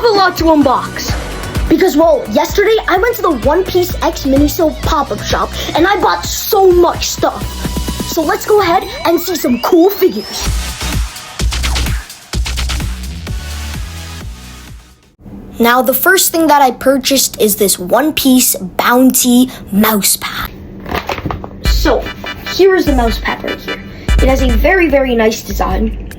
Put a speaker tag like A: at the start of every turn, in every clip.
A: have a lot to unbox. Because, well, yesterday I went to the One Piece X Miniso pop-up shop and I bought so much stuff. So let's go ahead and see some cool figures. Now, the first thing that I purchased is this One Piece Bounty mouse pad. So, here is the mouse pad right here. It has a very, very nice design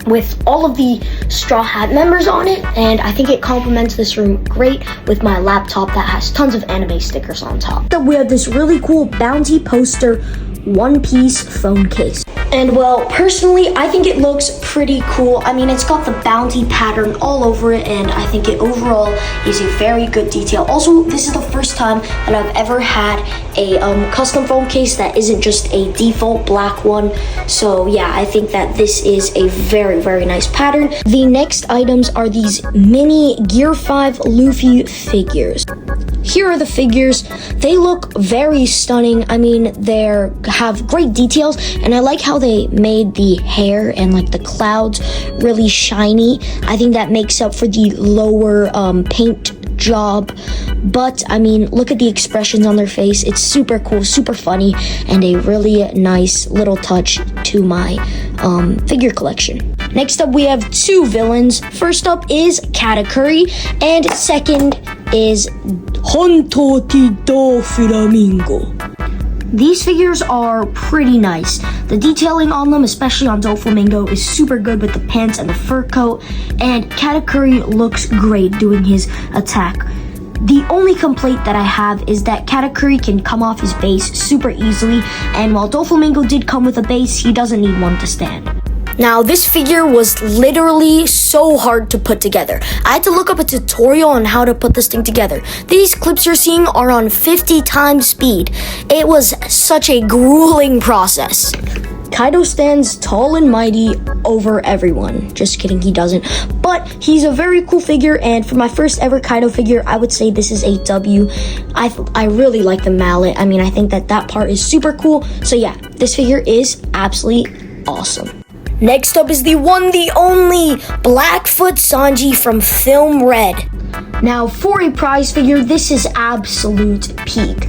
A: with all of the Straw Hat members on it, and I think it complements this room great with my laptop that has tons of anime stickers on top. Then we have this really cool Bounty poster One Piece phone case. And well, personally, I think it looks pretty cool. I mean, it's got the bounty pattern all over it, and I think it overall is a very good detail. Also, this is the first time that I've ever had a custom phone case that isn't just a default black one. So yeah, I think that this is a very, very nice pattern. The next items are these mini Gear 5 Luffy figures. Here are the figures. They look very stunning. I mean, they have great details, and I like how they made the hair and like the clouds really shiny. I think that makes up for the lower paint job. But I mean, look at the expressions on their face. It's super cool, super funny, and a really nice little touch to my figure collection. Next up, we have two villains. First up is Katakuri, and second is Honto Tito Flamingo. These figures are pretty nice. The detailing on them, especially on Doflamingo, is super good with the pants and the fur coat, and Katakuri looks great doing his attack. The only complaint that I have is that Katakuri can come off his base super easily, and while Doflamingo did come with a base, he doesn't need one to stand. Now, this figure was literally so hard to put together. I had to look up a tutorial on how to put this thing together. These clips you're seeing are on 50 times speed. It was such a grueling process. Kaido stands tall and mighty over everyone. Just kidding, he doesn't. But he's a very cool figure, and for my first ever Kaido figure, I would say this is a W. I really like the mallet. I mean, I think that part is super cool. So yeah, this figure is absolutely awesome. Next up is the one, the only Blackfoot Sanji from Film Red. Now, for a prize figure, this is absolute peak.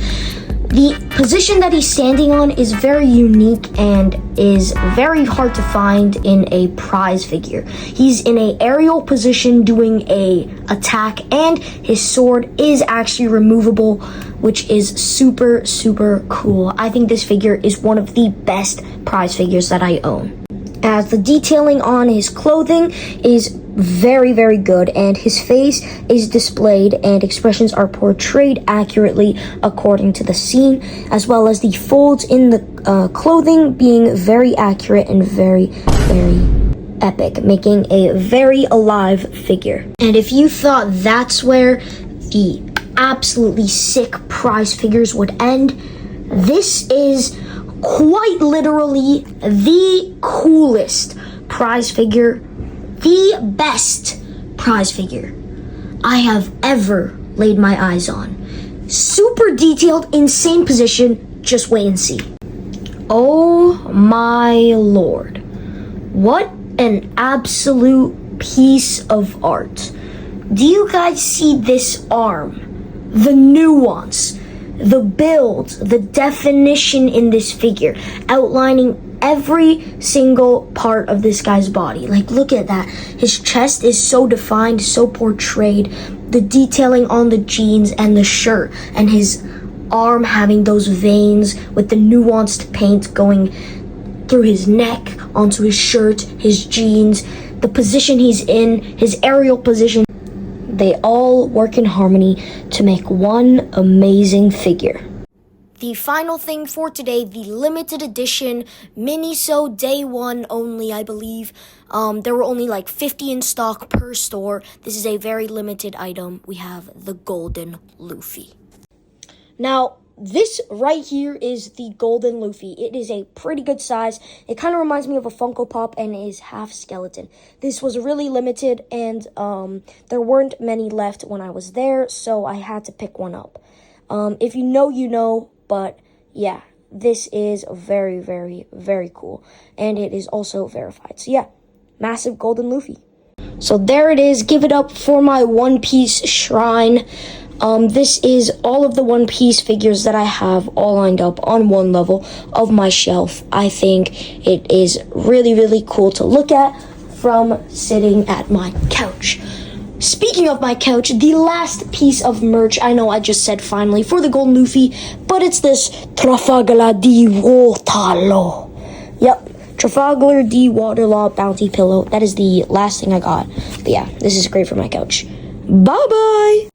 A: The position that he's standing on is very unique and is very hard to find in a prize figure. He's in an aerial position doing a attack, and his sword is actually removable, which is super, super cool. I think this figure is one of the best prize figures that I own, as the detailing on his clothing is very, very good, and his face is displayed and expressions are portrayed accurately according to the scene, as well as the folds in the clothing being very accurate and very, very epic, making a very alive figure. And if you thought that's where the absolutely sick prize figures would end, this is quite literally the coolest prize figure, the best prize figure I have ever laid my eyes on. Super detailed, insane position, just wait and see. Oh my lord. What an absolute piece of art. Do you guys see this arm? The nuance, the build, the definition in this figure, outlining every single part of this guy's body. Like, look at that. His chest is so defined, so portrayed. The detailing on the jeans and the shirt, and his arm having those veins with the nuanced paint going through his neck, onto his shirt, his jeans, the position he's in, his aerial position. They all work in harmony to make one amazing figure. The final thing for today, the limited edition Miniso Day 1 only, I believe. There were only like 50 in stock per store. This is a very limited item. We have the Golden Luffy. Now, this right here is the Golden Luffy. It is a pretty good size. It kind of reminds me of a Funko Pop and is half skeleton. This was really limited, and there weren't many left when I was there, so I had to pick one up. If you know, you know, but yeah, this is very, very, very cool, and it is also verified. So yeah, massive Golden Luffy. So there it is. Give it up for my One Piece shrine. This is all of the One Piece figures that I have all lined up on one level of my shelf. I think it is really, really cool to look at from sitting at my couch. Speaking of my couch, the last piece of merch, I know I just said finally, for the Golden Luffy, but it's this Trafalgar di Waterloo. Yep, Trafalgar di Waterloo bounty pillow. That is the last thing I got. But yeah, this is great for my couch. Bye-bye!